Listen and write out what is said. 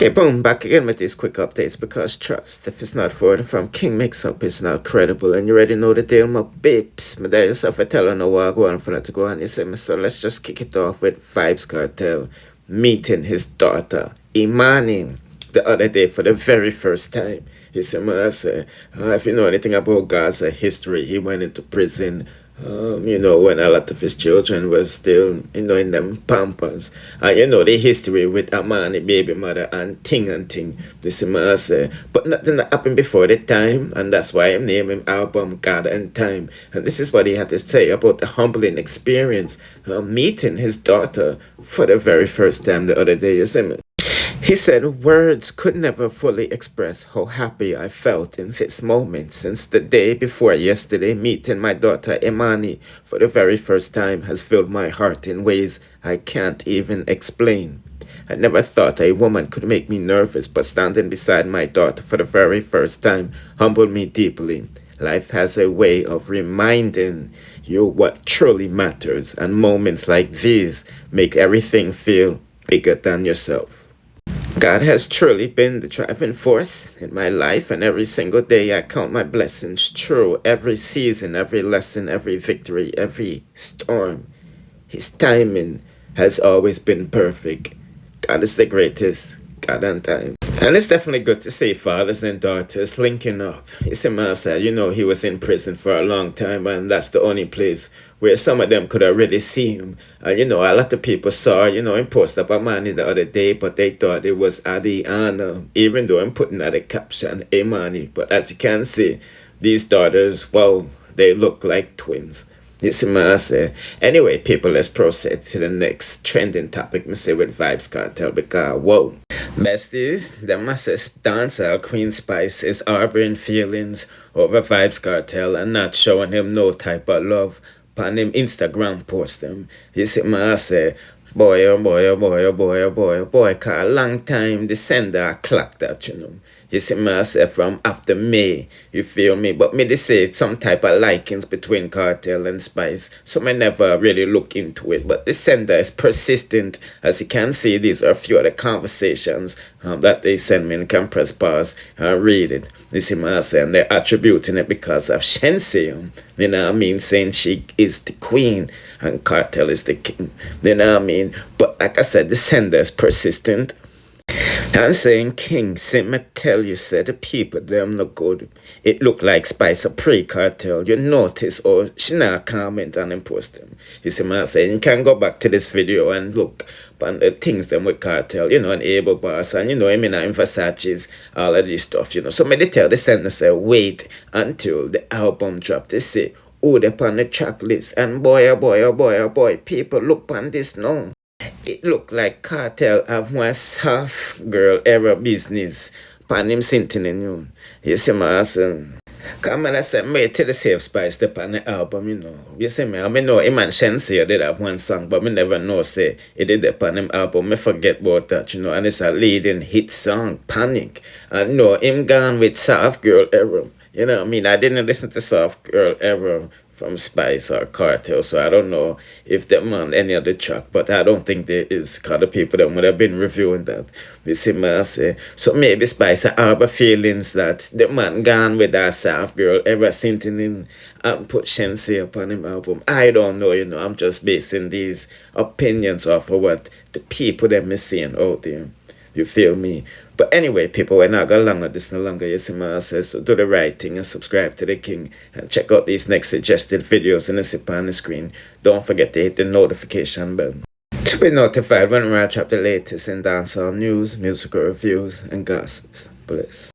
Okay, boom, back again with these quick updates because trust, if it's not forwarded from Kingmixup, it's not credible. And you already know the deal, my babes. My dad yourself a telling no what go on for that to go on. You see me, so let's just kick it off with Vybz Kartel meeting his daughter, Amani, the other day for the very first time. You see me, I say, if you know anything about Gaza history, he went into prison. When a lot of his children were still, in them pampers. And the history with Amani, baby mother, and ting. This is my say. But nothing that happened before the time, and that's why I'm naming him album God and Time. And this is what he had to say about the humbling experience, meeting his daughter for the very first time the other day, you see me. He said, words could never fully express how happy I felt in this moment since the day before yesterday. Meeting my daughter Amani for the very first time has filled my heart in ways I can't even explain. I never thought a woman could make me nervous, but standing beside my daughter for the very first time humbled me deeply. Life has a way of reminding you what truly matters, and moments like these make everything feel bigger than yourself. God has truly been the driving force in my life, and every single day I count my blessings through every season, every lesson, every victory, every storm. His timing has always been perfect. God is the greatest, God and time. And it's definitely good to see fathers and daughters linking up. You see, Master, he was in prison for a long time, and that's the only place where some of them could have really seen him. And, a lot of people saw, him post up Amani the other day, but they thought it was Adiana, even though I'm putting out a caption, Amani. But as you can see, these daughters, well, they look like twins. You see what I say? Anyway, people, let's proceed to the next trending topic, me say, with Vybz Kartel, because, whoa. Besties, the massive dancehall Queen Spice is harboring feelings over Vybz Kartel and not showing him no type of love on him Instagram post them. You see what I say? Boy, oh boy, oh boy, oh boy, oh boy, oh boy, cause a long time the sender clock that, You see myself from after May, you feel me? But me they say some type of likings between Kartel and Spice, so I never really look into it. But the sender is persistent. As you can see, these are a few of the conversations that they send me, and can press pause and read it. You see myself, and they're attributing it because of Shenseea. You know what I mean? Saying she is the queen and Kartel is the king. You know what I mean? But like I said, the sender is persistent. I'm saying, King, see me tell you, said the people, them no good. It look like Spice a pre-Kartel. You notice, or she not comment and post them. You see me saying, you can go back to this video and look on the things them with Kartel, and Able Boss, and I mean, in Versace's, all of this stuff, So me they tell the sender, say, wait until the album drop. They say, oh, they're on the track list, and boy, oh boy, oh boy, oh boy, people look on this now. It look like Kartel have one soft girl era business pan him sitting in you. You see me, awesome. Come on, I said, mate, to the Safe Spice step on the album, You see me, I know him and Shenseea did have one song, but me never know, say, he did that on him album. Me forget about that, and it's a leading hit song, Panic. And no, him gone with soft girl era. You know what I mean? I didn't listen to soft girl era from Spice or Kartel, so I don't know if them on any other track, but I don't think there is, because the people that would have been reviewing that. You see me, I say. So maybe Spice harbor feelings that the man gone with that soft girl ever since in and put Shenseea upon him album. I don't know, I'm just basing these opinions off of what the people that me seeing out there. You feel me? But anyway, people, we're not going longer this no longer. You see my says, so do the right thing and subscribe to the King. And check out these next suggested videos in the sip on the screen. Don't forget to hit the notification bell to be notified whenever I drop the latest in dancehall news, musical reviews, and gossips. Bless.